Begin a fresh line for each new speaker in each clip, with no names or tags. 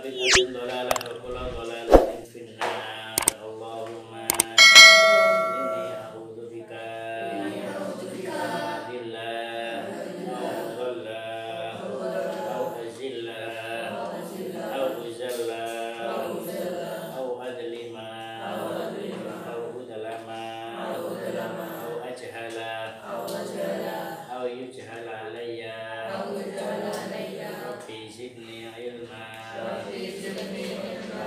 bid'atin dhalalah wa kullu dhalalatin finnar. Allahumma inni a'udzubika min adillah wa dhallah aw azilla aw uzalla aw adlima aw udlama aw ajhala aw yujhala alayya. Rabbi zidni ilma wa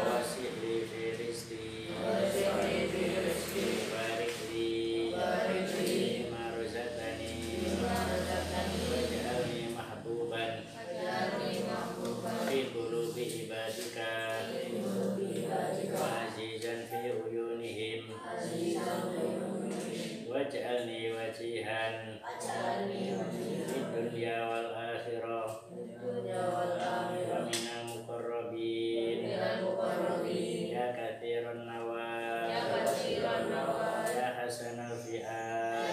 wasi' li fi rizqi barik li ma razaqtani waj'alni mahbuban fi qulubi ibadika wa azizan fi uyunihim waj'alni wajihan fid dunya wal akhirah wa minal muqarrabin ya katsiran nawal ya hasanal fi'al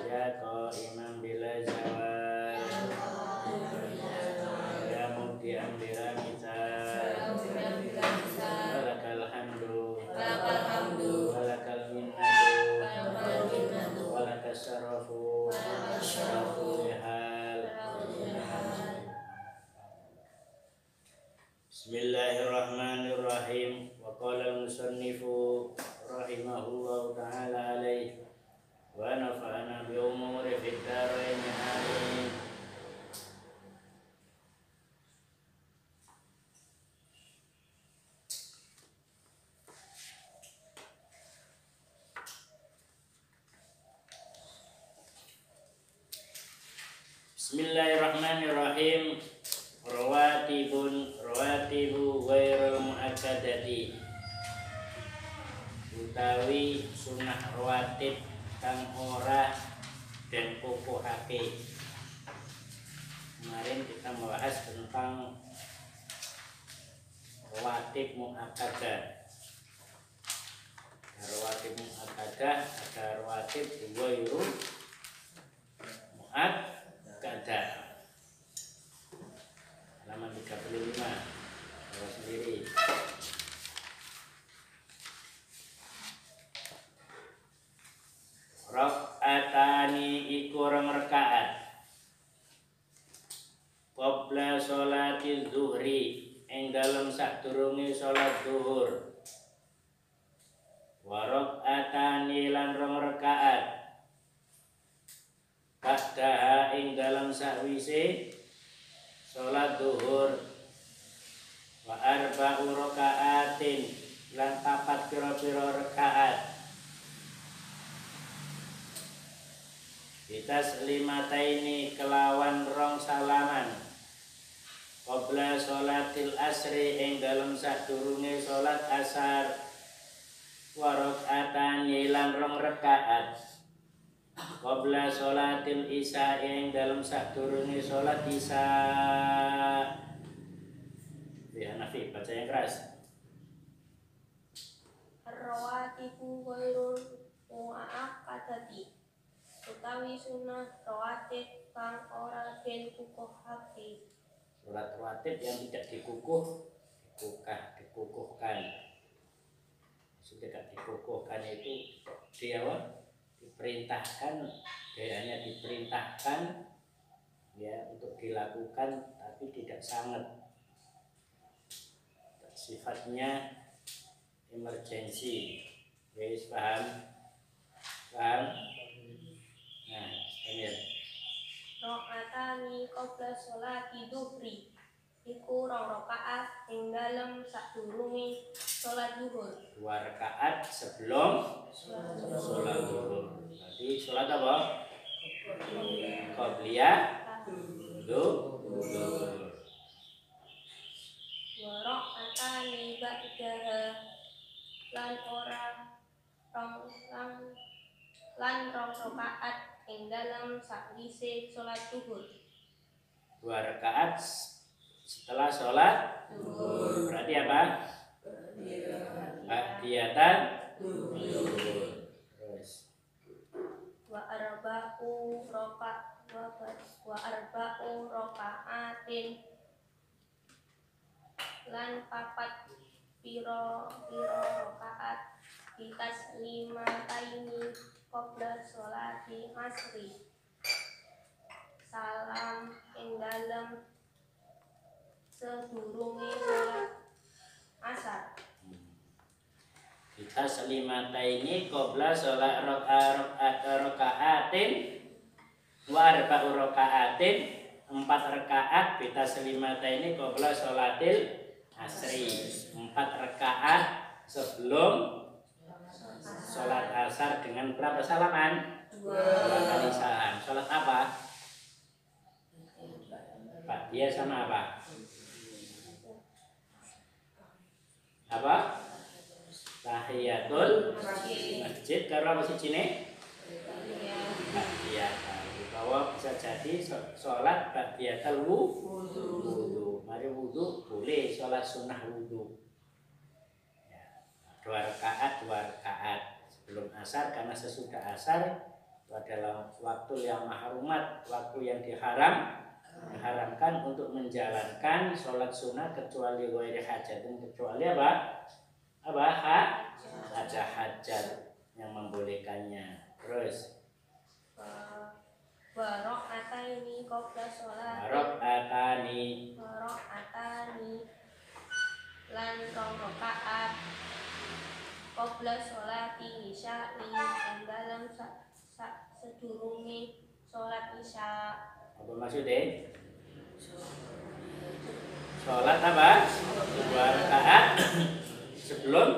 ya qa'iman bila zawal ya mubdi'an bila misal walakal hamdu walakal minnatu walakas syarafu bihal. Bismillahirrahmanirrahim. Wa qala al-musannifu rahimahullahu ta'ala alaihi wa nafa'ana bi umuri fid dharain amin. Bismillahirrahmanirrahim. Rawatibu ghairul muakkadati utawi sunah rawatib kang ora den kukuhake. Kemarin kita membahas tentang rawatib muakkadah. Rawatib muakkadah ada rawatib ghairu muakkadah. Halaman 35 bawa sendiri. Rak'atani iku rong rakaat qabla sholati zuhri ing dalem sadurunge salat zuhur. Wa rak'atani lan rong rakaat ba'daha ing dalem sakwise salat zuhur. Wa arba'u raka'atin lan papat pira-pira rakaat bitaslimataini kelawan rong salaman qabla sholatil asri ing dalem sadurunge salat asar. Wa raka'atani lan rong rakaat qabla sholatil isya ing dalem sadurunge salat isya. Ya Nafi baca yang keras.
Rawatibu ghairul muakkadati utawi sunah rawatib kang ora den kukuhake.
Salat rawatib yang tidak dikukuhkan. Sudah tidak dikukuhkan itu dia diperintahkan, hanya diperintahkan ya untuk dilakukan tapi tidak sangat. Sifatnya emergensi. Guys, paham? Nah, Amir.
Raka'atani qabla sholati dhuhri iku rong rakaat ing dalem sadurunge salat zuhur.
2 rakaat sebelum sholat zuhur. Berarti sholat apa? Qabliyah zuhur.
Wa raka'atani ba'daha lan rong rakaat ing dalem sakwise salat zuhur.
2 rakaat setelah sholat zuhur. Berarti apa? Ba'diyatan zuhur. Terus
Wa arba'u raka'atin lan papat piro rakaat bitaslimataini qabla sholati asri. Salam ing dalem sedurunge sholat asar.
Bitaslimataini qabla sholat rakaatin wa arba'u rakaatin, 4 rakaat bitaslimataini qabla sholatil asri, 4 rakaat sebelum sholat asar dengan berapa salaman? 2 kali salam. Sholat apa? Dia sama apa? Apa? Tahiyatul masjid. Karo apa sih cine? Ba'diyah. Bahwa bisa jadi sholat ba'diyatul wudu. Mari wudu boleh sholat sunnah wudu. 2 rakaat sebelum asar, karena sesudah asar itu adalah waktu yang mahrumat, waktu yang diharamkan untuk menjalankan sholat sunnah kecuali ghairi hajatin, kecuali apa? Ada hajat yang membolehkannya. Terus
Barokatani qabla sholati.
Barokatani
lan 2 rakaat qabla sholati isya'i ing dalem sedurunge sholat isya.
apa maksudnya? Sholat apa? 2 rakaat sebelum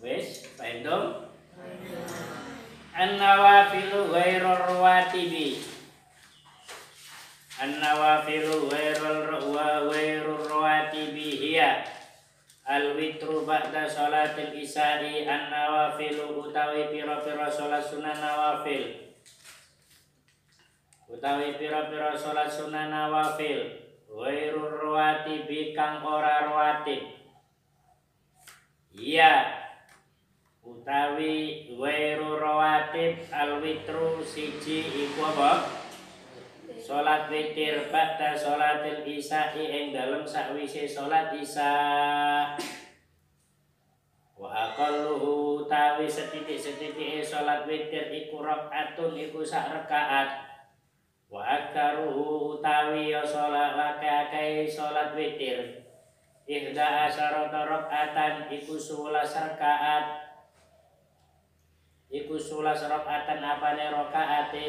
wis, paham dong? An-nawafilu ghairur rawatibi. An-nawafilu ghairur rawatibi hiya al-witru ba'da sholatil isya'i. An-nawafilu utawi pira-pira sholat sunnah nawafil. Utawi pira-pira sholat sunnah nawafil ghairur rawatibi kang ora rawatib. Iya utawi ghairu rawatib al-witru siji iku apa? Salat witir ba'da sholatil isya'i ing dalem sakwise salat isya. Wa aqalluhu utawi setitik-setitike salat witir iku rakaatun iku sak rakaat. Wa aktsaruhu utawi ya salat akeh salat witir ihda asyarata rakaatan iku 11 rakaat. Iku 11 rakaatan apane rakaate?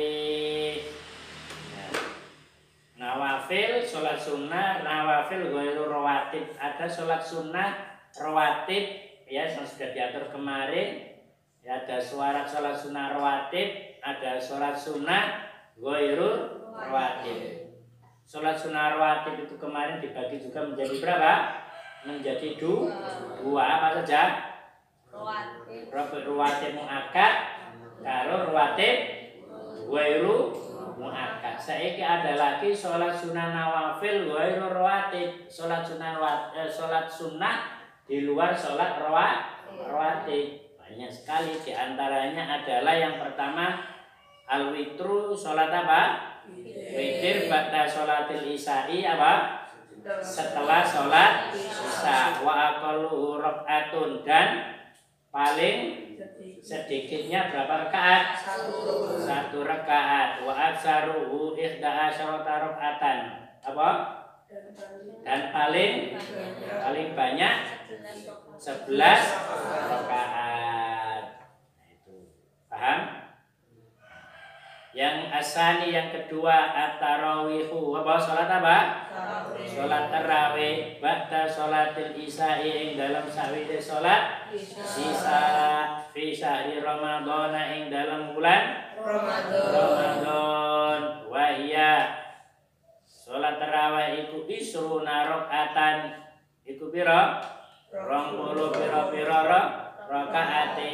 Nawafil, sholat sunnah, nawafil ghairu rawatib. Ada sholat sunnah rawatib ya yang sudah diatur kemarin. Ya, ada sholat sunnah rawatib, ada sholat sunnah ghairu rawatib. Sholat sunnah rawatib itu kemarin dibagi juga menjadi berapa? Menjadi 2 apa saja? Rawatib muakkad karo rawatib ghairu muakkad. Saiki ada lagi sholat sunnah nawafil ghairu rawatib. Sholat sunnah di luar sholat rawatib. Banyak sekali, diantaranya adalah yang pertama al-witru, sholat apa? Witir ba'da sholatil isya'i apa? Setelah sholat isya. Wa aqalluhu rakaatun, dan paling sedikitnya berapa rakaat? 1 rakaat. Wa aktsaruhu ihda asyarata rakaatan. Apa? Dan paling banyak 11 rakaat. Itu. Paham? Yang asani yang kedua at-tarawihu. Apa salat apa? Salat tarawih ba'da sholatil isya'i ing dalam sawise salat isya fi syahri Ramadan ing dalam bulan Ramadan. Wa iya salat tarawih iku isruna rakaatan. Iku pira? 20 pira rakaate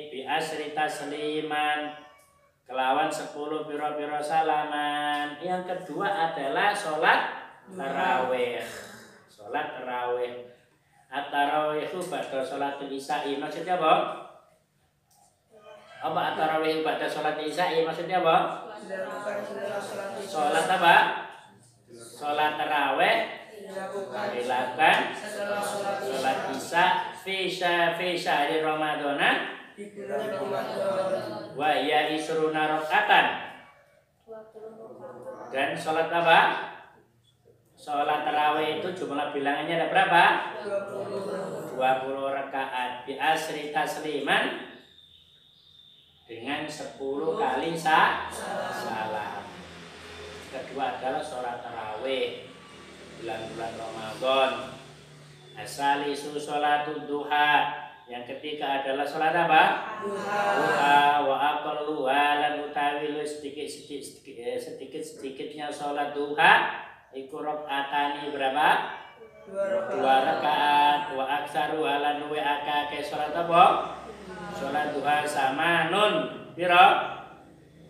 bi asri tasliman kelawan 10 piro-piro salaman. Yang kedua adalah sholat tarawih. Sholat tarawih. At-tarawih itu ba'da sholatul isya'i. Maksudnya apa? Apa at-tarawih ba'da sholatul isya'i? Maksudnya apa? Sholat apa? Sholat tarawih dilakukan sholat isya fi syahri Ramadana wa ya isruna rakaatan. Dan sholat apa? Sholat tarawih itu jumlah bilangannya ada berapa? 20 rakaat. Bi asri tasliman, dengan 10 kali salam. Kedua adalah sholat tarawih bulan-bulan Ramadan. Asalisu sholatud duha. Yang ketiga adalah sholat apa? Duha. Wa aqalluha lan utawi sedikitnya sholat duha iku rakaatani berapa? 2 rakaat. Wa aksaru lan luwe akeh sholat apa? Sholat duha sama nun piro?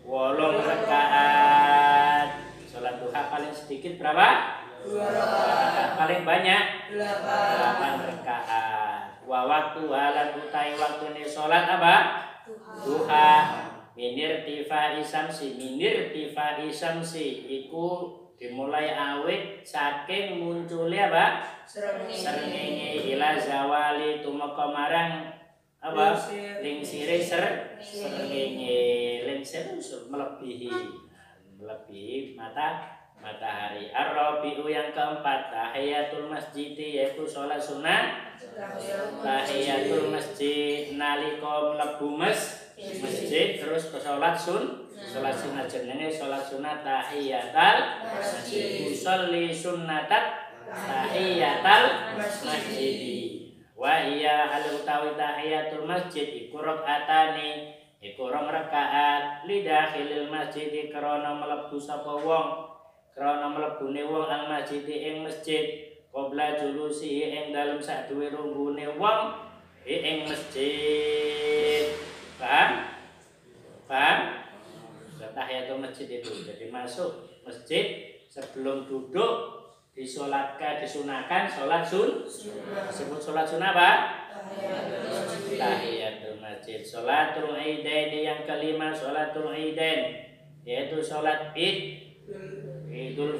8 rakaat. Sholat duha paling sedikit berapa? 2 rakaat. Paling banyak 8 rakaat. Wa waktu halan utai waktu ini sholat apa? Duha. Minir tifa isamsi iku dimulai awit saking munculnya apa? Srengenge ila zawali tumeka marang apa? Lingsire srengenge. Lingsir melebihi matahari. Ar-rabi'u yang keempat tahiyatul masjid, yaitu sholat sunnah tahiyatul masjid nalika mlebu masjid terus ke sholat sunnah jenenge sholat sunnah tahiyatul masjid. Usolli sunnatat tahiyatul masjid wa iya al-utawi tahiyatul masjid iku rakaatani, iku 2 rakaat lidakhilil masjid krana mlebu sapa wong, krana mlebune wong al masjid ing masjid, qabla julusi ing dalem saduwe runggune wong ing masjid. Paham? Tahiyatul masjid itu jadi masuk masjid sebelum duduk disunahkan sholat disebut sholat sunnah apa? Tahiyatul masjid. Sholatul idain yang kelima sholatul idain, yaitu sholat Idul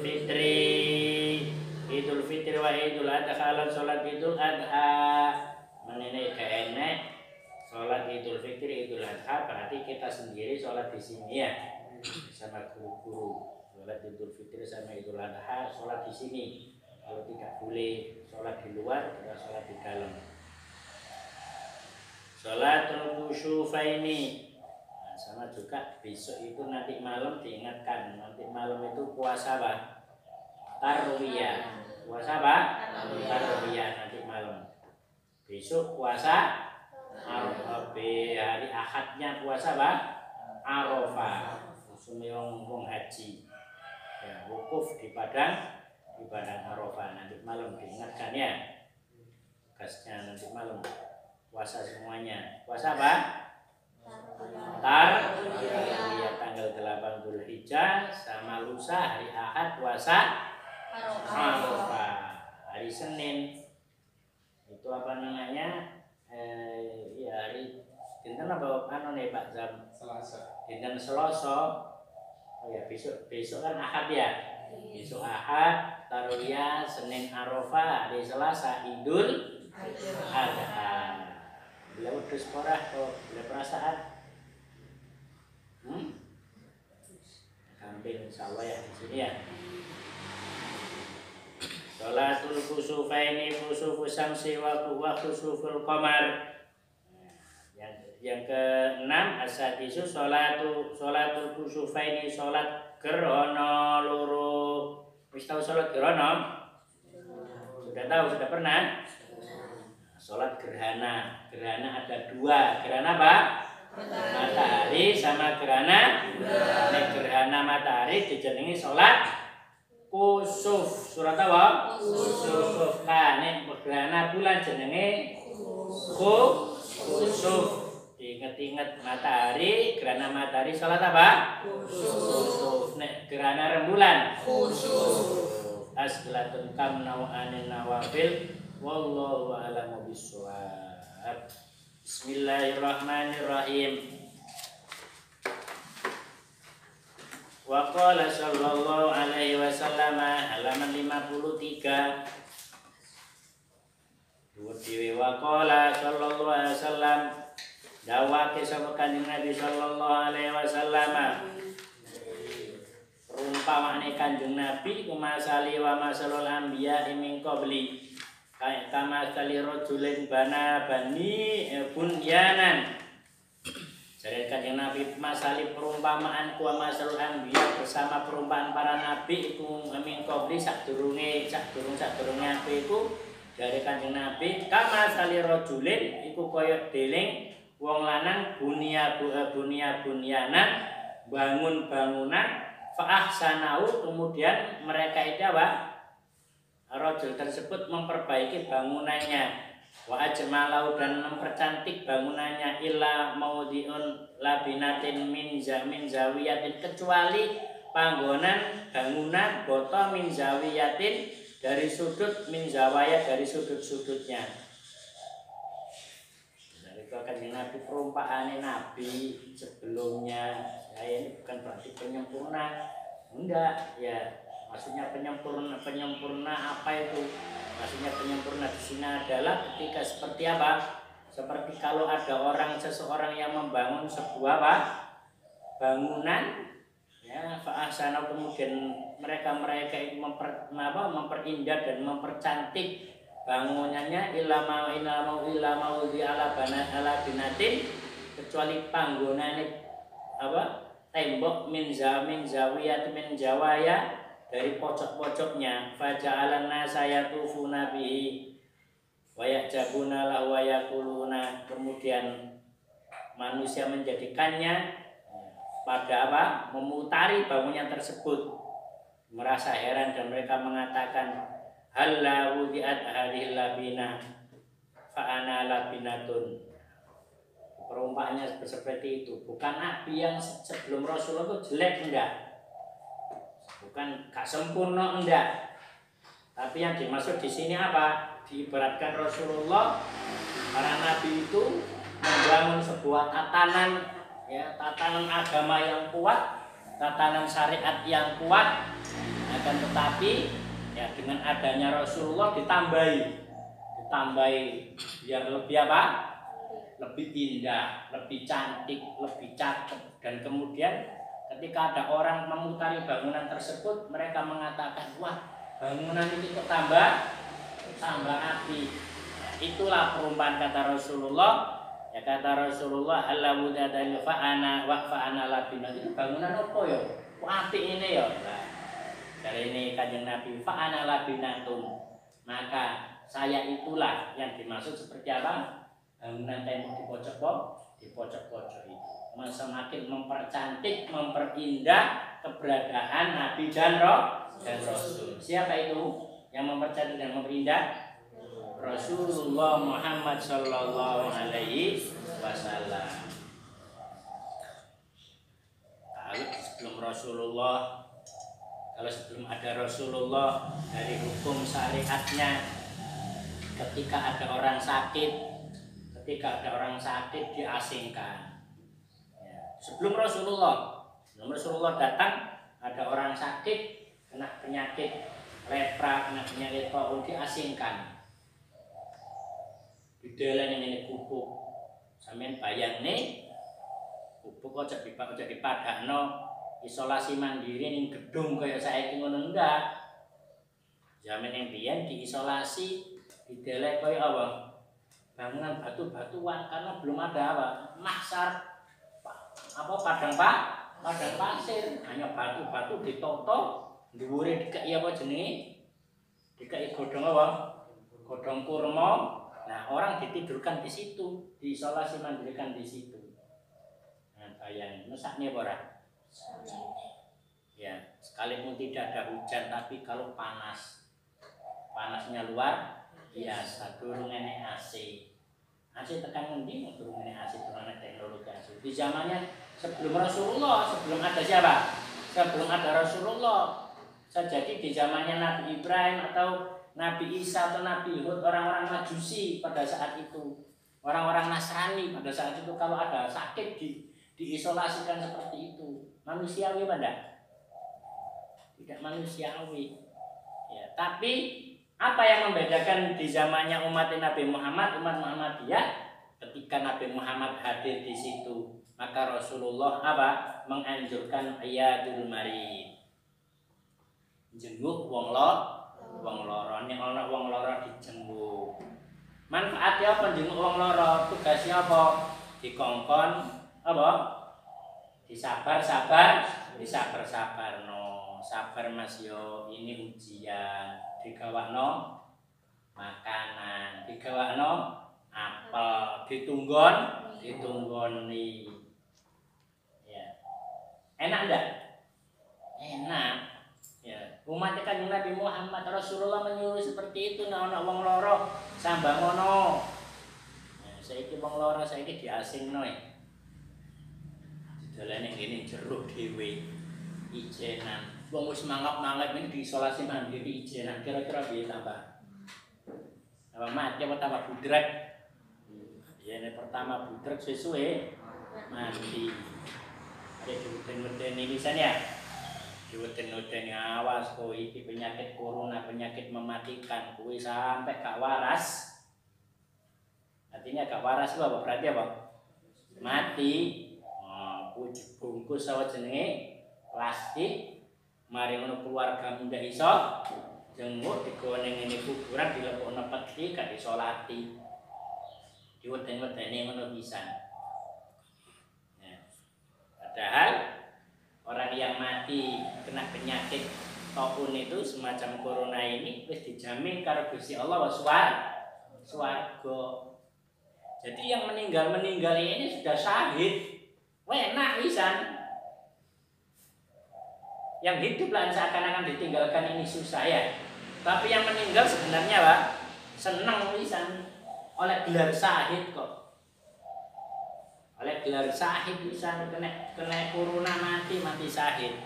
Fitri wa Idul Adha. Lan sholat Idul Adha menene enek sholat Idul Fitri Idul Adha berarti kita sendiri sholat di sini ya sama guru-guru. Sholat Idul Fitri sama Idul Adha sholat di sini. Kalau tidak boleh sholat di luar, kita sholat di dalam. Sholatul Khusyufaini. Nah, sama juga besok itu nanti malam diingatkan, nanti malam itu puasa apa? Tarwiyah. Puasa apa? Tarwiyah nanti malam. Besok puasa Arafah. Hari Ahadnya puasa apa? Arafah. Semua wong haji. Ya, wukuf di padang Arafah. Nanti malam diingatkan ya. Tugasnya nanti malam puasa semuanya. Puasa apa? Tarwiyah tanggal 8 Dzulhijjah sama lusa hari Ahad puasa Arafah. Hari Senin itu apa namanya? Ya hari dinten apa nih Pak Zam? Selasa. Dinten Selasa. Oh ya besok kan Ahad ya. Besok Ahad, Tarwiyah, Senin Arafah, hari Selasa Idul Adha. Beliau terus porah kok, beliau perasaan. Kambing sawah ya di sini ya. Sholatul khusufaini khusufus syamsi wa khusuful qamar. Yang ke-6 asadisu sholatul khusufaini sholat gerhana loro. Wis tahu sholat gerhana? Sudah tahu, sudah pernah? Sholat gerhana. Gerhana ada 2. Gerhana apa? Matahari sama gerhana. Gerhana matahari dijenengi sholat kusuf. Surat apa? Kusuf. Nek gerhana bulan jenenge kusuf. Ingat-ingat matahari, gerhana matahari sholat apa? Khusuf. Nek gerhana rembulan khusyuk. Aslatun kam naw'anin nawafil wallahu a'lamu bissawab. Bismillahirrahmanirrahim. Wa qala sallallahu alaihi wasallam halaman 53. Dhewe wa qala sallallahu alaihi wasallam dawake sapa Kanjeng Nabi sallallahu alaihi wasallam perumpamaane Kanjeng Nabi kumasali wa masalul anbiya min qabli kama kali rajulin bana bani bunyanan. Jadi Kanjeng Nabi masali perumpamaan ku masalul anbiya bersama perumpamaan para nabi iku min qabli sadurunge aku iku dari Kanjeng Nabi kama kali rajulin iku kaya deling wong lanang bunyanan bangun bangunan fa ahsanau kemudian mereka itu apa? Rajul tersebut memperbaiki bangunannya wa ajmalau dan mempercantik bangunannya illa maudhi'un labinatin min zawiyatin kecuali panggonan bangunan boto min zawiyatin dari sudut min zawaya dari sudut-sudutnya. Kanjeng Nabi perumpamaan Nabi sebelumnya ya ini bukan berarti penyempurna, enggak ya, maksudnya penyempurna apa itu? Maksudnya penyempurna di sini adalah ketika seperti apa? Seperti kalau ada seseorang yang membangun sebuah apa? Bangunan ya fa'ahsana kemudian mereka itu memperindah dan mempercantik bangunannya ilama di ala binatin kecuali panggonane apa tembok min zawiyat min jawaya dari pojok-pojoknya faja'alan nasa yatufuna bihi wa ya'jabuna la wa yaquluna kemudian manusia menjadikannya pada apa memutari bangunan tersebut merasa heran dan mereka mengatakan halla wudi'at hadhil labina fa ana labinatun. Perumpamannya seperti itu. Bukan nabi yang sebelum Rasulullah itu jelek enggak. Bukan gak sempurna enggak. Tapi yang dimaksud di sini apa? Diibaratkan Rasulullah para nabi itu membangun sebuah tatanan ya, tatanan agama yang kuat, tatanan syariat yang kuat. Akan tetapi ya dengan adanya Rasulullah ditambahi biar lebih apa? Lebih indah, lebih cantik, lebih cakep dan kemudian ketika ada orang memutari bangunan tersebut mereka mengatakan wah bangunan ini kok tambah api. Itulah perumpamaan kata Rasulullah. Ya kata Rasulullah Allah wudadal fa'ana wa fa'ana labina itu bangunan apa ya? Kok api ini ya? Dari ini Kanjeng Nabi fa'ana labinatun maka saya itulah yang dimaksud seperti apa bangunan tembok di pojok-pojok itu semakin mempercantik memperindah keberadaan Nabi dan Rasul. Siapa itu yang mempercantik dan memperindah? Rasulullah Muhammad sallallahu alaihi wasallam. Kalau sebelum ada Rasulullah dari hukum syariatnya ketika ada orang sakit diasingkan ya. Sebelum Rasulullah datang ada orang sakit kena penyakit lepra, kena penyakit taun diasingkan dideleng ini kupuk sampeyan bayangne kupuk aja dipadakno isolasi mandiri ning gedung kaya saiki ngono enggak. Zaman yang biyen diisolasi didelek kaya apa? Bangunan batu-batuan karena belum ada apa? Mahsar padang pasir, hanya batu-batu ditoto, dhuwure dikai apa jenenge? Dikai godhong apa? Godhong kurma. Nah, orang ditidurkan di situ, diisolasi mandirikan di situ. Nah, bayangin, mesakne ora? Ya, sekalipun tidak ada hujan tapi kalau panasnya luar biasa, durung enek AC. AC tekan ngendi turun ini AC turun teknologi AC. Di zamannya sebelum Rasulullah, sebelum ada siapa? Sebelum ada Rasulullah. Jadi di zamannya Nabi Ibrahim atau Nabi Isa atau Nabi Hud, orang-orang Majusi pada saat itu, orang-orang Nasrani pada saat itu kalau ada sakit diisolasikan seperti itu. Manusiawi pada? Tidak manusiawi. Ya, tapi apa yang membedakan di zamannya umat Nabi Muhammad, umat Muhammadiyah, ketika Nabi Muhammad hadir di situ, maka Rasulullah apa? Menganjurkan iyadul marid. Jenguk wong loro, nek ana wong loro dijenguk. Manfaatnya apa jenguk wong loro? Tugasnya apa? Dikongkon apa? Disabar-sabarno. Sabar Mas yo, ini ujian. Digawakno makanan, digawakno apel, ditunggoni. Ya. Enak enggak? Enak. Ya, umat Kanjeng Nabi Muhammad Rasulullah menyuruh seperti itu, nek ana wong loro sambang ngono. Ya, saiki wong loro saiki diasingno e. Didolane ngene jero dhewe. Ijenan. Wong wis mangap-mangap ning diisolasi mandiri ijenan. Kira-kira piye tambah? Apa mati apa tambah budrek? Ya nek pertama budrek sesuai mati. Ada diweden-wedeni lisan ya. Diweden-wedeni awas kowe iki penyakit corona, penyakit mematikan. Kowe sampai gak waras. Artinya gak waras itu apa? Berarti apa? Mati. Kowe dibungkus sama jenenge plastik. Mari ngono keluargamu ndak iso jenguk digone ngene kuburan dilebokno peti gak disolati. Diweden-wedeni ngono pisan. Ya. Padahal orang yang mati kena penyakit taun itu semacam corona ini wis dijamin karo Gusti Allah swarga. Jadi yang meninggal ini sudah syahid. Enak pisan. Yang hidup lah seakan-akan ditinggalkan ini susah ya. Tapi yang meninggal sebenarnya Pak senang pisan oleh gelar syahid kok. Oleh gelar syahid pisan kena corona mati syahid.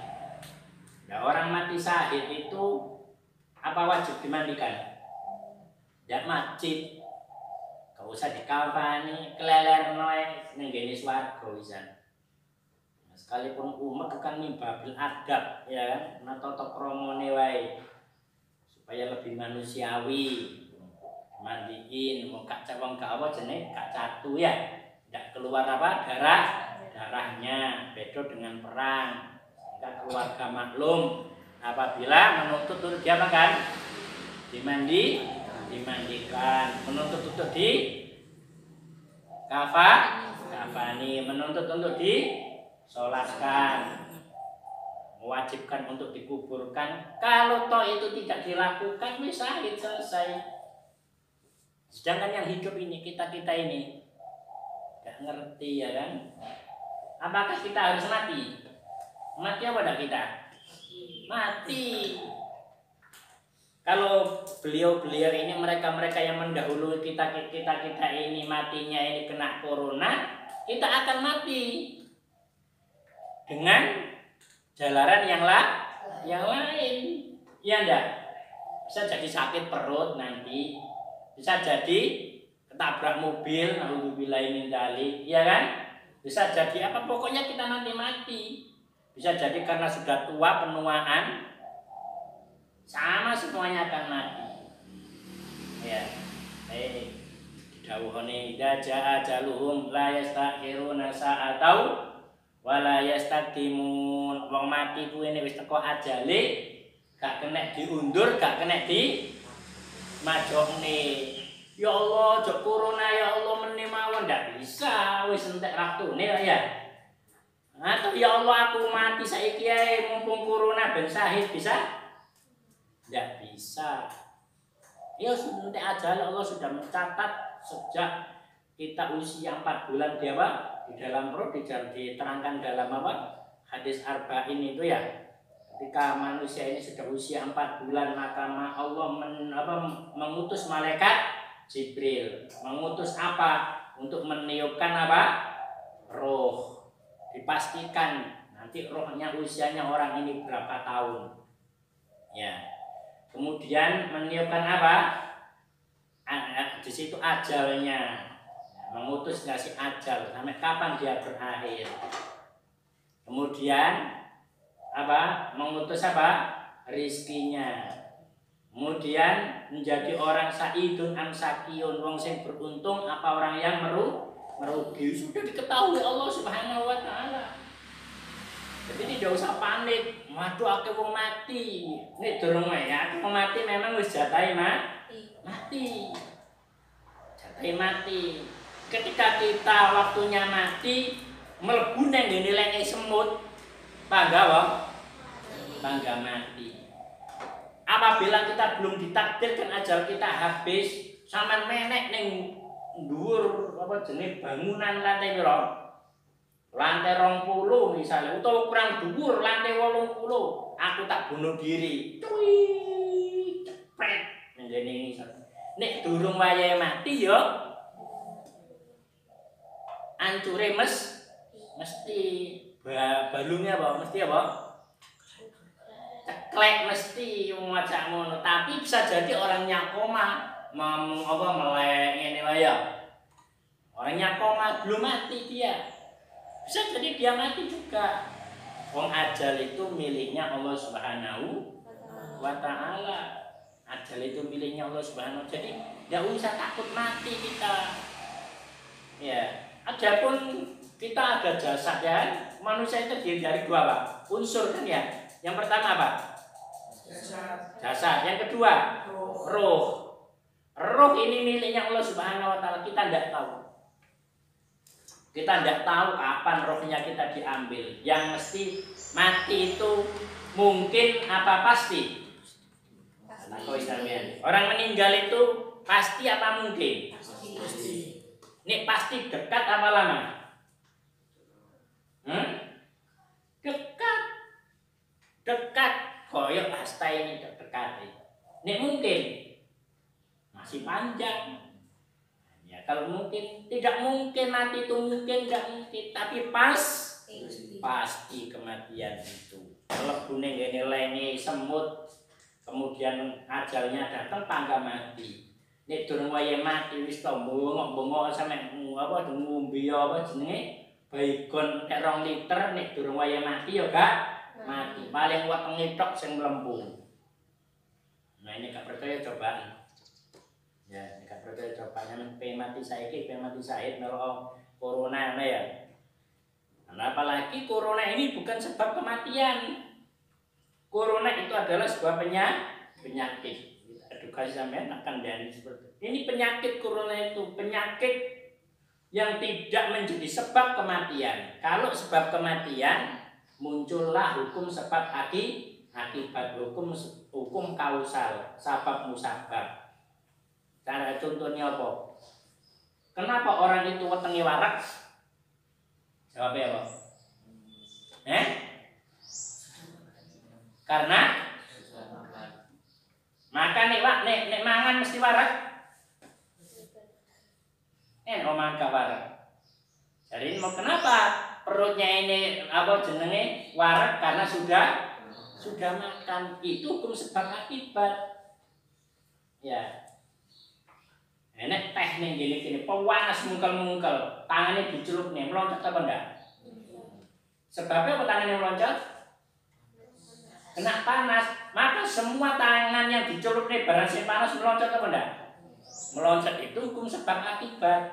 Nah, orang mati syahid itu apa wajib dimandikan? Ya masjid. Gak usah dikafani, kelelerno ning ngene swarga pisan. Sekalipun umat kan mimbabil adab ya kan, nah tata kramane wae supaya lebih manusiawi. Mandiin mau gak cewang gak apa jenenge gak catu ya, tidak keluar apa darahnya, beda dengan perang sehingga keluarga maklum apabila menuntut untuk dia makan dimandikan, menuntut untuk di kafani, menuntut untuk di sholatkan, mewajibkan untuk dikuburkan. Kalau toh itu tidak dilakukan, wis syahid selesai. Sedangkan yang hidup ini kita ini nggak ngerti ya kan? Apakah kita harus mati? Mati apa enggak kita? Mati. Kalau beliau ini mereka yang mendahului kita ini matinya ini kena corona, kita akan mati. Dengan jalaran yang lain, ya enggak? Bisa jadi sakit perut nanti, bisa jadi ketabrak mobil, naudzubillah min dzalik, ya kan? Bisa jadi apa? Pokoknya kita nanti mati. Bisa jadi karena sudah tua penuaan, sama semuanya akan mati. Ya, didhawuhane idza jaa ajaluhum la yastakhiruna sa'atau wala yastaqdimun. Wong mati kuwi nek wis teko ajale gak kena diundur, gak kena di majokne. Ya Allah, jok corona ya Allah meni mawon ndak bisa, wis entek waktune ya. Atau ya Allah aku mati saiki ae mumpung corona ben syahid bisa? Ndak bisa. Ya sudah ajal Allah sudah mencatat sejak kita usia 4 bulan dia Pak. Di dalam perut diterangkan dalam apa? Hadis arba'in itu ya. Ketika manusia ini sudah usia 4 bulan maka Allah mengutus malaikat Jibril. Mengutus apa? untuk meniupkan apa? Roh. Dipastikan nanti rohnya usianya orang ini berapa tahun. Ya. Kemudian meniupkan apa? Di situ ajalnya. Mengutus ngasih ajal sampai kapan dia berakhir. Kemudian apa? Mengutus apa? Rizkinya. Kemudian menjadi orang saidun amsakiyun, wong sing beruntung apa orang yang merugi. Sudah diketahui Allah Subhanahu wa taala. Jadi tidak usah panik. Waduh akeh wong mati. Nek durung ya, wong mati memang wis jatahe mati. Jatahe mati. Ketika kita waktunya mati, mlebu nang ngene lenge semut, bangga wae. Bangga mati. Apabila kita belum ditakdirkan ajal kita habis, sampean menek ning dhuwur apa jenenge bangunan lantai piro? Lantai 20 misalnya, utawa kurang dhuwur lantai 80, aku tak bunuh diri. Cuy, cepret ngene iki. Nek durung wayahe mati ya ancure mesti balungnya apa? Mesti apa? Ceklek mesti ngajak ngono, tapi bisa jadi orangnya koma, apa melek ngene wae ya. Orangnya koma belum mati dia. Bisa jadi dia mati juga. Wong ajal itu miliknya Allah Subhanahu wa taala. Ajal itu miliknya Allah Subhanahu. Jadi enggak usah takut mati kita. Ya, adapun kita ada jasad ya. Manusia itu terdiri dari dua Pak. Unsur kan ya. Yang pertama apa? Jasad. Yang kedua roh. Roh ini miliknya Allah Subhanahu wa taala. Kita tidak tahu. Kita tidak tahu kapan rohnya kita diambil. Yang mesti mati itu mungkin apa pasti? Orang meninggal itu pasti apa mungkin? Ini pasti dekat apa lama? Dekat. Koyok hasta ini dekat. Ini mungkin masih panjang. Ya, kalau mungkin tidak mungkin mati itu mungkin tidak mungkin, tapi pasti kematian itu. Kalau kuning ini lenge semut, kemudian ajalnya datang tangga mati. Nek durung wayahe mati wis to bengok-bengok sampe apa ngombe apa jenenge baygon nek 2 liter nek durung wayahe mati ya gak mati. Paling wetenge tok sing mlempung. Nah ini gak percaya coba. Ya, nek percaya coba nang mati saiki, mati said melok corona ya. Nah, apalagi corona ini bukan sebab kematian. Corona itu adalah sebuah penyakit. Edukasi sampean akan dari seperti ini. Penyakit corona itu penyakit yang tidak menjadi sebab kematian. Kalau sebab kematian muncullah hukum sebab akibat, hukum kausal, sabab musabab. Cara contohnya apa? Kenapa orang itu wetenge warak? Jawabnya apa? Karena makan nek mangan mesti warak. Omah gak warak. Jadi mau kenapa perutnya ini apa jenenge warak? Karena sudah makan. Itu hukum sebab akibat. Ya. Enek teh ning gini pewanas mungkel-mungkel, tangannya dicelup nih, meloncat apa enggak? Sebabnya apa tangannya meloncat? Kena panas, maka semua tangan yang dicelup nih barang sing panas meloncat apa enggak? Meloncat itu hukum sebab akibat.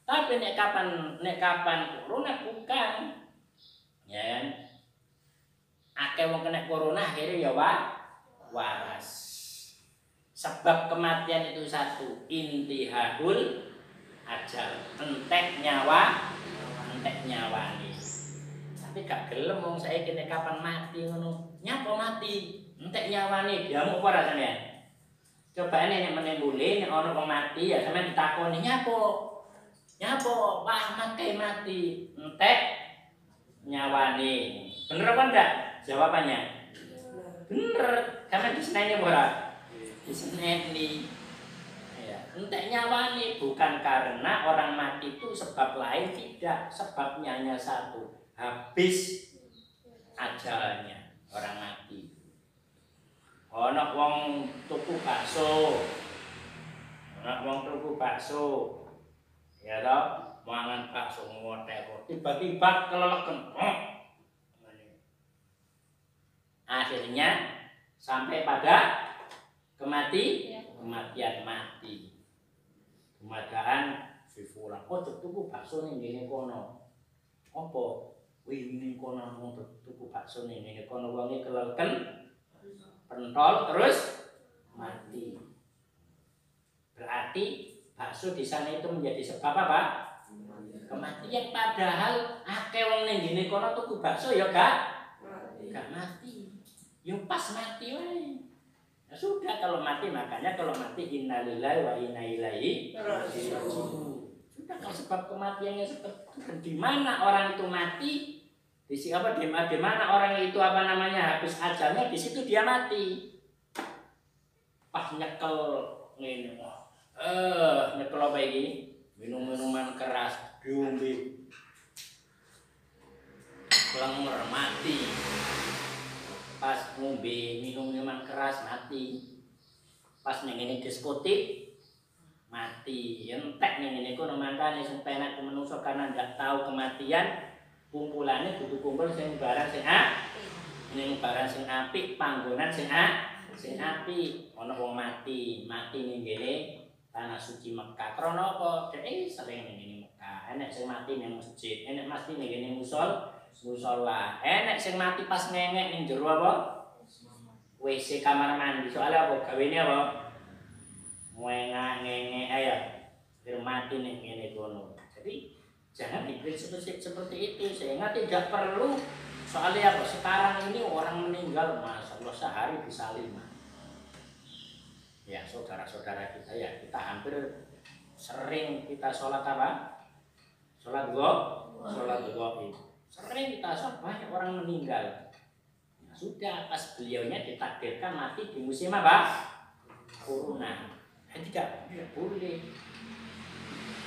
Tapi nek kapan corona bukan. Ya kan? Akeh wong kena corona akhirnya ya waras. Sebab kematian itu satu, intihadul ajal, entek nyawa nih. Tapi gak gelem wong saiki nek kapan mati ngono. Nyapa mati? Entek nyawa nih, diamuk ora sampean? Coba nek meneh mulih nek ana wong mati ya sampean ditakoni nyapo? Wah mati. Entek nyawane. Bener apa enggak jawabannya? Bener. Sampean diseneni ora? Diseneni. Ya. entek nyawani, bukan karena orang mati itu sebab lain, tidak, sebabnya hanya satu, habis ajalnya orang mati. Ana wong tuku bakso, ya toh, mangan bakso ngotek, tiba-tiba keleleken. Akhirnya sampai pada kematian mati. Kemadaan vivulan. Oh, tuku bakso ning ngene kono. Apa? Wih, ning kono wong tuku bakso ning ngene kono wonge keleleken, pentol terus mati. Berarti bakso di sana itu menjadi sebab apa? Kematian. Padahal akeh wong ning ngene kono tuku bakso ya gak mati. Ya pas mati wae. Ya sudah kalau mati, makanya kalau mati innalillahi wa inna ilaihi raji'un. Sudah kalau sebab kematiannya seperti itu. Dan di mana orang itu mati? Di mana orang itu habis ajalnya, di situ dia mati. Pas nyekel ngene. Nyekel apa iki? Minum-minuman keras, diombe. Lenger mati. Pas ngombe minum minuman keras mati. Pas ning ngene diskotik mati. Entek ning ngene kono mangkane sing penak menungso karena ndak tahu kematian. Kumpulane kudu kumpul sing barang sing ning barang sing apik, panggonan sing apik. Ana wong mati ning ngene tanah suci Mekah. Krana apa? Dhek sering ning ngene Mekah. Enek sing mati ning masjid, enek mati ning ngene musola, enek sing mati pas ngengek ning jero apa? WC kamar mandi. Soalnya apa? Gawene apa? Ngengek ayo. Bir mati ning ngene kono. Jadi jangan diberi seperti itu sehingga tidak perlu. Soalnya apa? Sekarang ini orang meninggal, Masya Allah, sehari bisa 5. Ya saudara-saudara kita ya, kita hampir sering kita sholat apa? Sholat goib. Sering kita sholat, banyak orang meninggal. Nah, sudah pas beliaunya ditakdirkan mati di musim apa? Corona. Tidak boleh.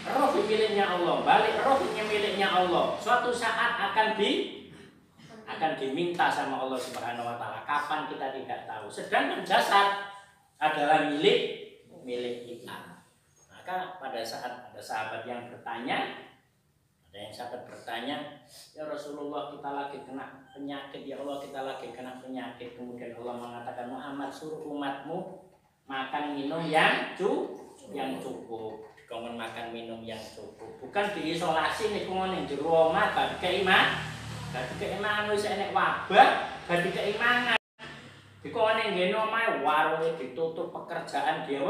Roh miliknya Allah, balik rohnya miliknya Allah. Suatu saat akan diminta sama Allah Subhanahu wa taala. Kapan kita tidak tahu. Sedangkan jasad adalah milik kita. Maka pada saat ada sahabat yang bertanya, ya Rasulullah, kita lagi kena penyakit, ya Allah, kita lagi kena penyakit. Kemudian Allah mengatakan, Muhammad, suruh umatmu makan minum yang cukup. Kongen makan minum yang cukup. Bukan diisolasi nih kongen jero omah bagi keimangan wis enek wabah, bagi keimangan. Dikongen ngene omahe warunge ditutup, pekerjaan dia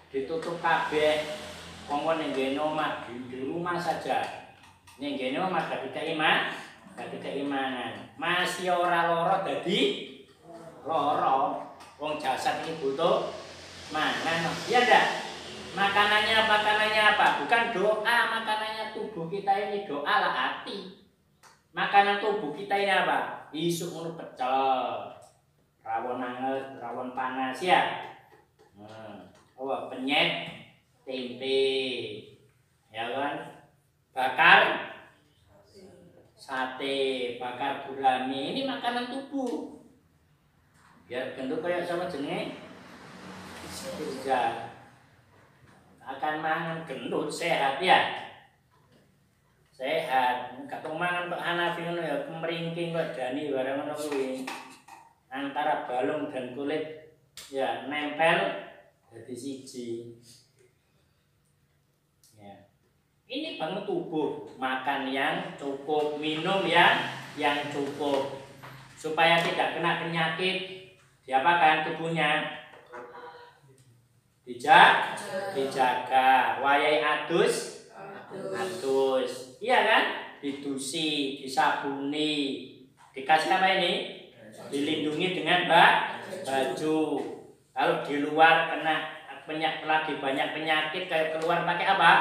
ditutup kabeh. Kongen ngene omah di rumah saja. Ning ngene omah bagi keimangan. Masih ora lara dadi lara. Wong jasad ini butuh mangan. Iya ndak? Makanannya apa? Bukan doa, makanannya tubuh kita ini doa lah hati. Makanan tubuh kita ini apa? Isuk ngono pecel, rawon anget, rawon panas ya. Penyet, tempe, ya kan? Bakar, sate, bakar gurame. Ini makanan tubuh. Biar bentuk kayak sama jenenge pizza. Akan mangan gendut sehat ya. Sehat. Katong mangan Pak Hanafi ngono ya kemringking kok jani barang ngono kuwi. Antara balung dan kulit ya nempel jadi siji. Ya. Ini bangun tubuh, makan yang cukup, minum yang cukup supaya tidak kena penyakit. Diapakan tubuhnya? Dijaga, wayai adus, iya kan? Didusi, disabuni, dikasih apa ini? Dilindungi dengan baju. Kalau di luar kena lagi banyak penyakit, kayak keluar pakai apa?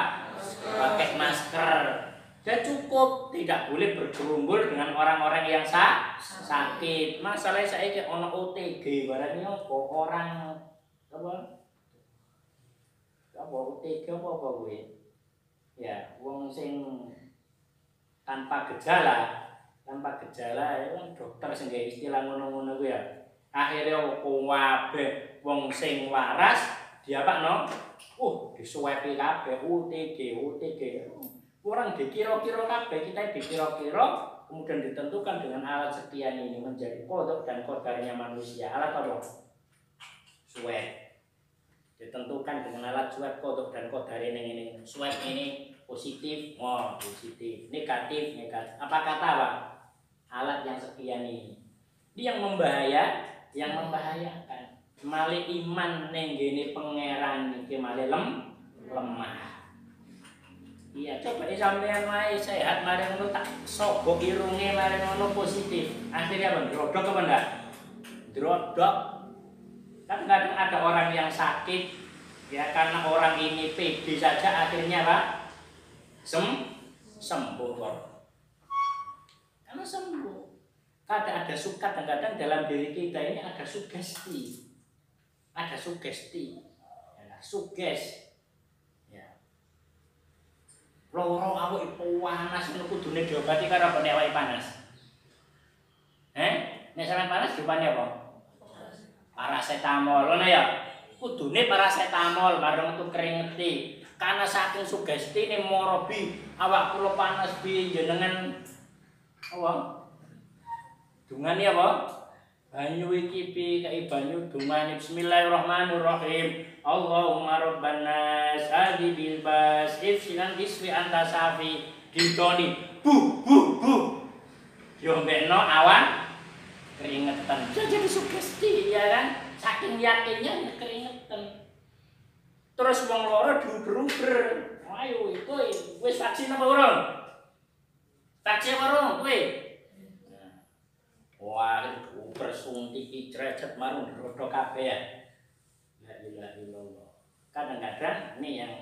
Pakai masker. Dan cukup, tidak boleh bergerumbul dengan orang-orang yang sakit. Masalahnya saya kayak ono OTG, barangnya orang apa? apa UTG apa kuwi? Ya, wong sing tanpa gejala ya kan dokter sing gawe istilah ngono-ngono kuwi ya. Akhirnya kabeh wong sing waras diapakno? Disuwepi kabeh UTG. Kurang dikira-kira kabeh, kita dikira-kira kemudian ditentukan dengan alat sekian ini menjadi kodok dan kodarnya manusia. Alat apa? Swab. Ditentukan dengan alat swab kodok dan kodar ini. Swab ini positif, positif. Negatif. Apa kata Pak? Alat yang sekian ini. Ini yang membahayakan. Mali iman ning gene pangeran iki mali lemah. Iya, coba sampean wae sehat mari ngono tak sogok irunge mari ngono positif. Akhirnya apa? Drodok apa enggak? Drodok. Kan kadang ada orang yang sakit ya karena orang ini PD saja akhirnya Pak sembuh kok. Karena sembuh. Kadang ada sukat dan kadang dalam diri kita ini ada sugesti. Ya, suges. Loro awake panas ngono kudune diobati karo apa nek awake panas? Nek sampean panas diobati apa? Parasetamol ngono ya. Kudune parasetamol bareng metu keringeti. Karena saking sugestine morobi awak kula panas bi jenengan apa? Dungane apa? Banyu iki pi kai banyu dungane bismillahirrahmanirrahim. Allahumma rabban nas adhibil bas ifsinan isfi anta safi ditoni bu yo mbekno awan keringetan jadi sugesti ya kan saking yakinnya keringetan terus wong loro diuber-uber ayo itu wis vaksin apa urung kowe wah uber suntik icrecet marung rodo kabeh ya. La ilaha illallah. Kadang-kadang ini yang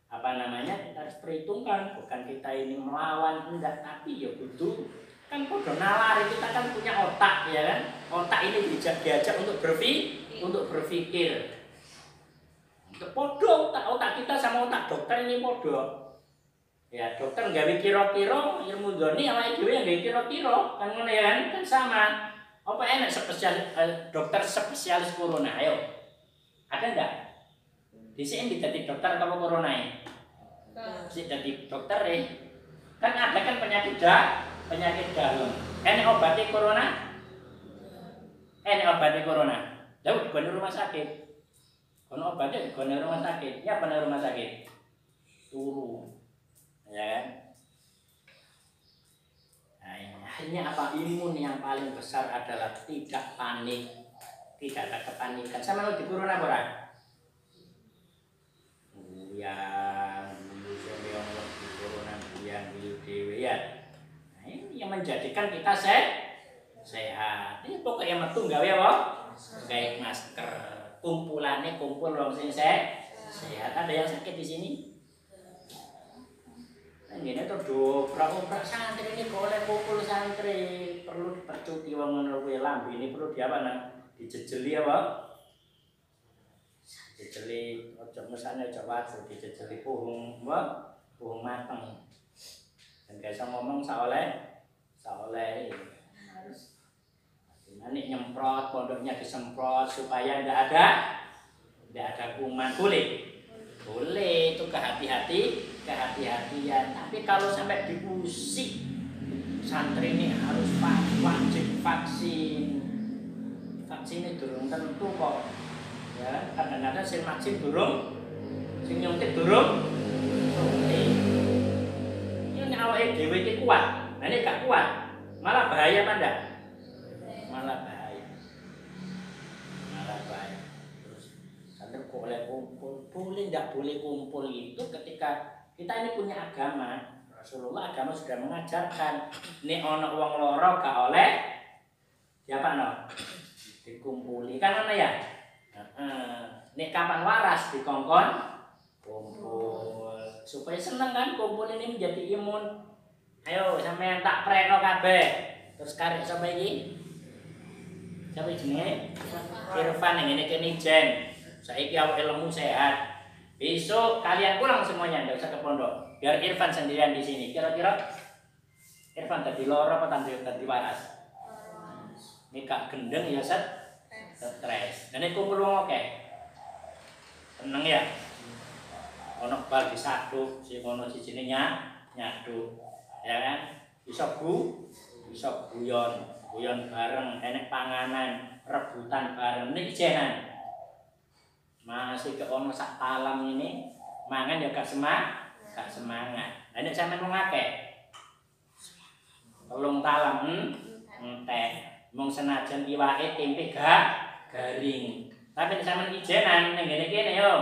kita harus perhitungkan, bukan kita ini melawan enggak, tapi ya butuh kan podo nalari kita kan punya otak ya kan. Otak ini diajak untuk berpikir. Untuk podo otak kita sama otak dokter ini podo. Ya dokter gawe kira-kira ilmu doni awake dhewe yang gawe kira-kira kan ngono ya kan sama. Apa enak dokter spesialis corona ayo. Ada enggak? Dhisik dadi dokter apa corona e? Dhisik dadi dokter kan ada kan penyakit dalam. Enak obatnya corona? Lalu di rumah sakit. Kono obatnya di rumah sakit. Ya benar rumah sakit. Turu. Ya kan? Nah, akhirnya apa? Imun yang paling besar adalah tidak panik, tidak ada kepanikan. Sama lo di corona apa? Yang di corona yang di dewe ya. Nah, ini yang menjadikan kita sehat. Ini pokoknya metu gawe apa? Gawe masker. Kumpulannya kumpul wong sing sehat. Ada yang sakit di sini? Ini tuh dobrak santri ini boleh kumpul santri perlu dipercuti wong ngono kuwi lambe ini perlu dijejeli apa? Dijejeli aja mesane aja waduh dijejeli puhung mateng. Dan gak iso ngomong saoleh harus nek nyemprot pondoknya disemprot supaya enggak ada kuman boleh itu kehati-hatian tapi kalau sampai diusik santri ini harus wajib vaksinnya durung tentu kok ya kadang-kadang sing vaksin durung sing nyuntik durung ini awake dhewe iki kuat nah ini gak kuat malah bahaya apa ndak malah bahaya terus santri kok oleh kumpul boleh nggak boleh kumpul itu ketika kita ini punya agama. Rasulullah agama sudah mengajarkan ini ono wong loro gak oleh siapa no dikumpuli kan mana ya nek kapan waras dikongkon kumpul supaya seneng kan kumpul ini menjadi imun. Ayo sampean tak preno kabeh terus karek sapa iki siapa jenenge Irfan yang ini kene jen saiki awake lemu sehat Besok kalian pulang semuanya, nggak usah ke pondok. Biar Irfan sendirian di sini. Kira-kira Irfan tadi loro apa tadi waras? Ini kak gendeng ya stres. Dan ini kumpul wong oke. Tenang ya. Ono bal disadu, si ono sijine nyadu. Ya kan? Bisa guyon bareng, enek panganan, rebutan bareng. Ini ijenan. Masih ke ono sak talam ini mangan ya gak semangat. Nah ini sampean wong akeh. Telung talam entek. Mung senajan iwake tempe garing. Tapi nek sampean ijenan ning ngene kene yo.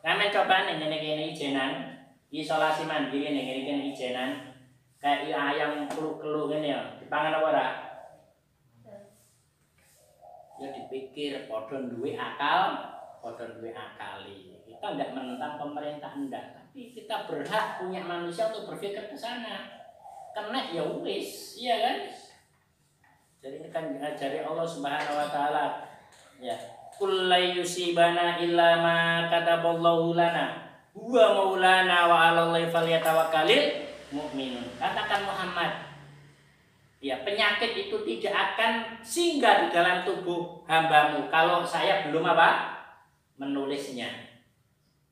Sampeyan coba ning ngene kene ijenan. Isolasi mandiri ning ngene kene ijenan. Kayak ayam kelu-kelu ngene yo. Dipangan apa ora? Ya dipikir padha duwe akal. Kita tidak menentang pemerintah, enggak, tapi kita berhak punya manusia untuk berpikir ke sana. Karena ya wis, iya kan? Jadi kan dari Allah Subhanahu wa taala ya, kul la yusibana illa ma kataballahu lana huwa maulana wa 'alallahi falyatawakkalul mu'minun. Katakan Muhammad, ya penyakit itu tidak akan singgah di dalam tubuh hambamu kalau saya belum apa? Menulisnya.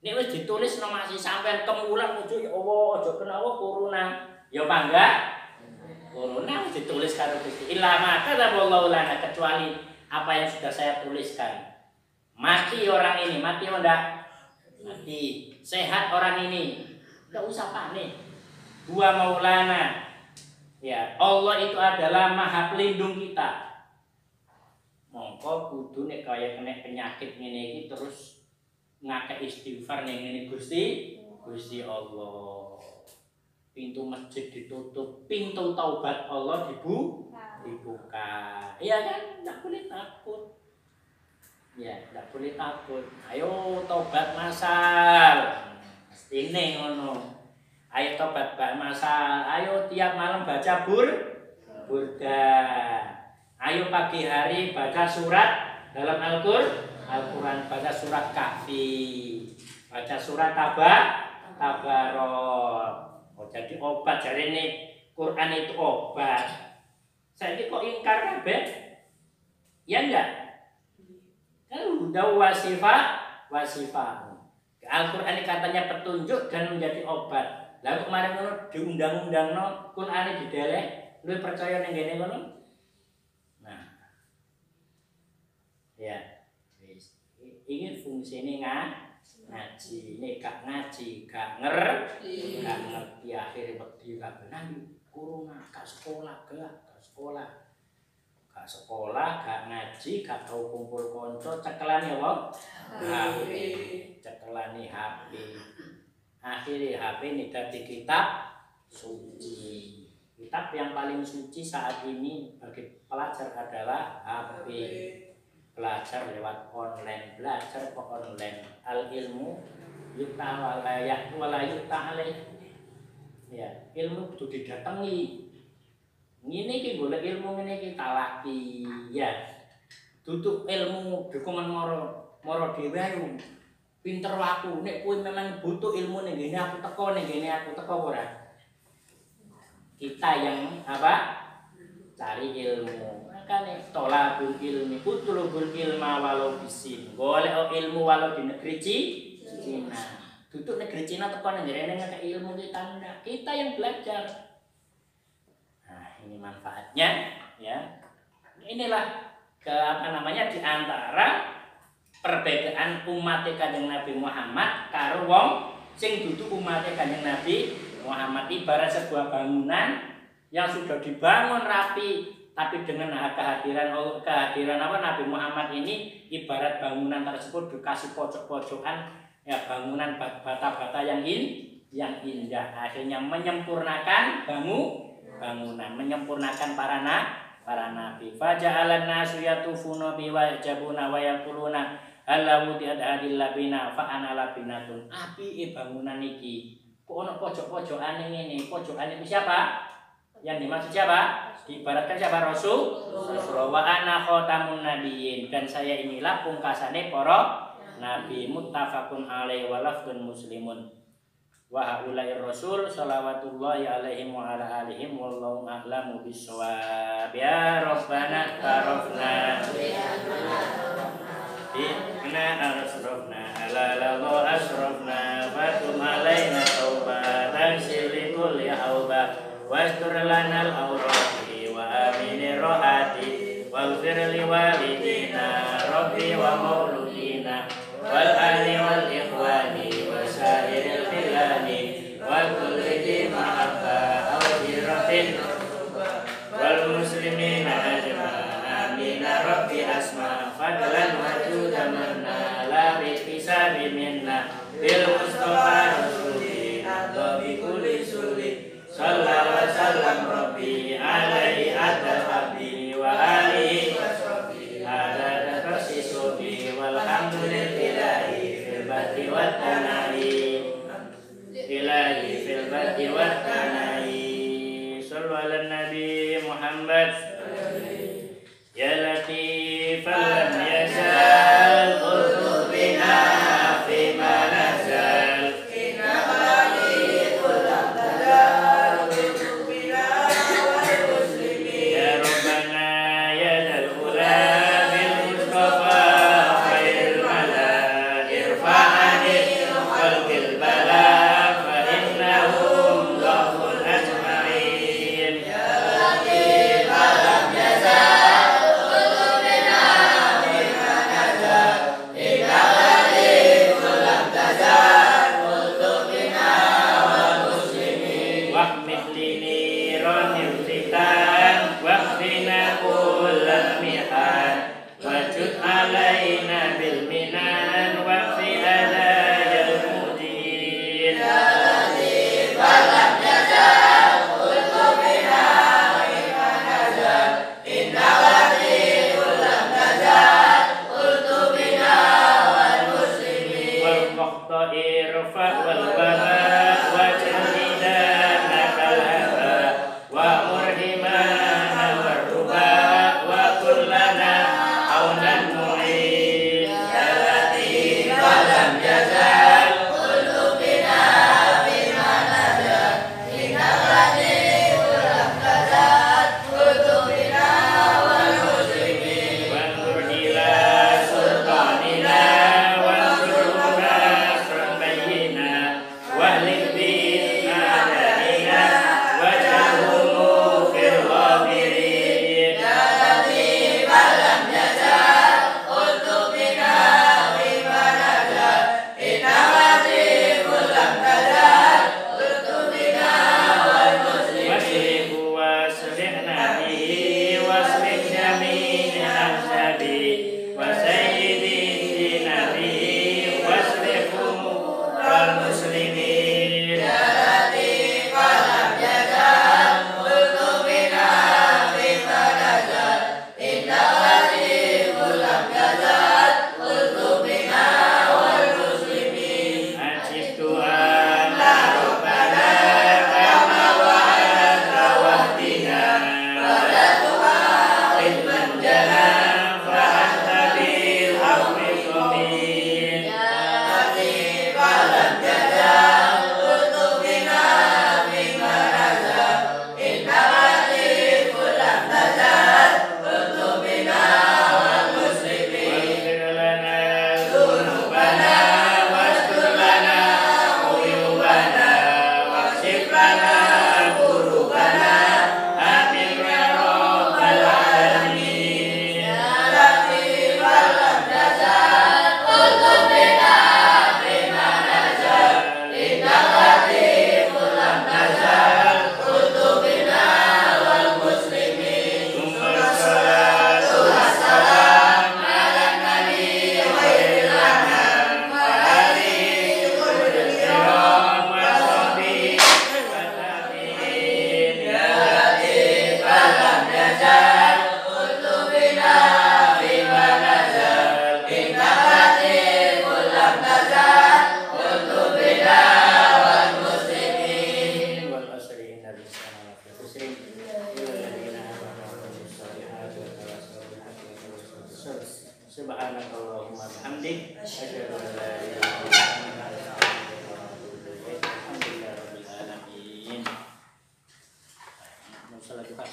Ini wis ditulis no masih sampean kemulan muncul ya Allah aja kena corona. Ya bangga. Corona wis ditulis karo Gusti. Illa ma kataballahu lana, kecuali apa yang sudah saya tuliskan. Mati orang ini, mati enggak? Mati. Sehat orang ini. Enggak usah panik. Dua maulana. Ya, Allah itu adalah Maha Pelindung kita. Mongko kudu nek kaya kena penyakit ngene iki terus ngakeh istighfar ning ngene Gusti Allah. Pintu masjid ditutup, pintu taubat Allah dibuka. Iya kan? Enggak boleh takut. Ya, enggak boleh takut. Ayo tobat masal. Mestine ngono. Ayo tobat masal. Ayo tiap malam baca burda. Ayo pagi hari baca surat dalam Al-Quran, baca surat Kahfi, baca surat Tabarok. Oh, jadi obat, jadi ini Quran itu obat. Saya ini kok ingkar kabeh? Ya enggak? Kan udah wasifah. Al-Quran ini katanya petunjuk dan menjadi obat. Lalu kemarin ngono diundang-undang no Quran ini didelek, lu percaya ning ngene ngono? Ya, ini fungsinya ngaji. Ini gak ngaji, gak ngerti akhirnya wedi gak benar. Corona, gak sekolah, gak ngaji, gak tahu kumpul konco, cekelan ya wong. HP, cekelani HP. Akhirnya HP ini dari kitab suci. Kitab yang paling suci saat ini bagi pelajar adalah HP. Belajar lewat online, belajar kok online. Al ilmu yuta wala yuta alaih. Ya, ilmu kudu didatangi. Ngene iki golek ilmu ngene iki talaki, ya. Duduk ilmu dokumen moro dhewe ayo. Pinter aku, nek kowe memang butuh ilmu ning ngene aku teko ora. Kita yang apa? Cari ilmu. Makane tolabul ilmi utlubul ilma walau bisin. Golek ilmu walau di negeri Cina. Duduk negeri Cina teko nang jere ngeke ilmu iki tanda. Kita yang belajar. Nah, ini manfaatnya ya. Inilah di antara perbedaan umat Kanjeng Nabi Muhammad karo wong sing dudu umat Kanjeng Nabi Muhammad. Ibarat sebuah bangunan yang sudah dibangun rapi, tapi dengan kehadiran Nabi Muhammad ini ibarat bangunan tersebut dikasih pojok-pojokan ya, bangunan bata-bata yang indah, akhirnya menyempurnakan bangunan, menyempurnakan para nabi. Faja'alan nasu yatufuna bi wa yajabuna wa yaquluna allahu ti'adadillah bina fa ana labinatun. Api bangunan iki kok ono pojok-pojokan ngene. Pojokan itu siapa? Yang dimaksud siapa? Diibaratkan siapa? Rasulullah. Wa ana khatamun nabiyyin, dan saya inilah pungkasane para nabi muttafaqun alaihi wa lafdun muslimun wa haula'i rasul salawatullahi alaihim wa ala alihim wallahu a'lamu bissawab. Ya rabbana tarafna inna asrafna ala ladha asrafna fatum alaina taubatan silikul ya haubah wastur lanal awrati wa amini rohati waghfir li walidina rabbi wa mauludina wal ali wal ikhwani wa sa'iril khilani wal kulli di mahabba aw hiratin wal muslimina ajma'in amin rabbi asma fadlan wa judamanna la bihisabi minna bil mustafa rasulina bi kulli suli sallallahu wasallam rabbi alaihi adal habbi wa alihi wa sahbihi ala tasisubi walhamdulillahi fil bati wat tanai ilahi fil bati wat tanai sallu ala nabi Muhammad ya latifan lam yazal qulubina fi ma nazal inna khaliqul abdal qulubina wal muslimin ya rabbana ya dal ula bil mustafa khairil mala irfa'ani qalbil bala fa innahum ghaful ajma'in ya latif alam yazal alaina bil minan wa fi adayal mudin ya latif alam yazal qulubina iman nazal inna latiful lam nazal qulubina wal muslimin wal muqtadi irfa wal baba wa jahidana kal haba wa murhimana warruba wa kullana aunan mu'in ya latif alam yazal qulubina bima nazal inna latiful lam nazal qulubina wal muslimin wa nur ila sultanina wa suruna surbayyina wa libina adaina wa jahumu fil ghabirin ya latif alam yazal qulubina bima nazal inna latiful lam nazal qulubina wal muslimin waslihna bihi waslih jami'i ahsabi wa sayyidi nabi waslihum wal muslimin ya latif alam yazal qulubina bima nazal inna latiful lam nazal qulubina wal muslimin ajib du'ana rabbana kama wa'adta wahdina wa la tu'akhid man jana fa anta bil haqqi qadir ya latif alam yazal qulubina bima nazal inna latiful lam nazal qulubina wal muslimin waghfir lana dhunubana wastur lana uyubana wakshif lana kurubana amin ya rabbal alamin ya latif alam yazal qulubina bima nazal inna latiful lam nazal qulubina wal muslimin thumma salatu wassalam ala nabi khairil anam wa alihi qudril kiram wa sahbihi wa tabi'in ya latif alam yazal qulubina bima nazal inna latiful lam nazal qulubina wal muslimin wal asri inna lisana la fi khusrin illa alladhina amanu wa amilus solihati wa tawassaw bil haqqi wa tawassaw bis sabr subhanakallahumma wa bihamdika bihamdik asyhadu an la ilaha illa anta astaghfiruka wa atubu ilaik. Alhamdulillahirabbil alamin. Salat Tuhan.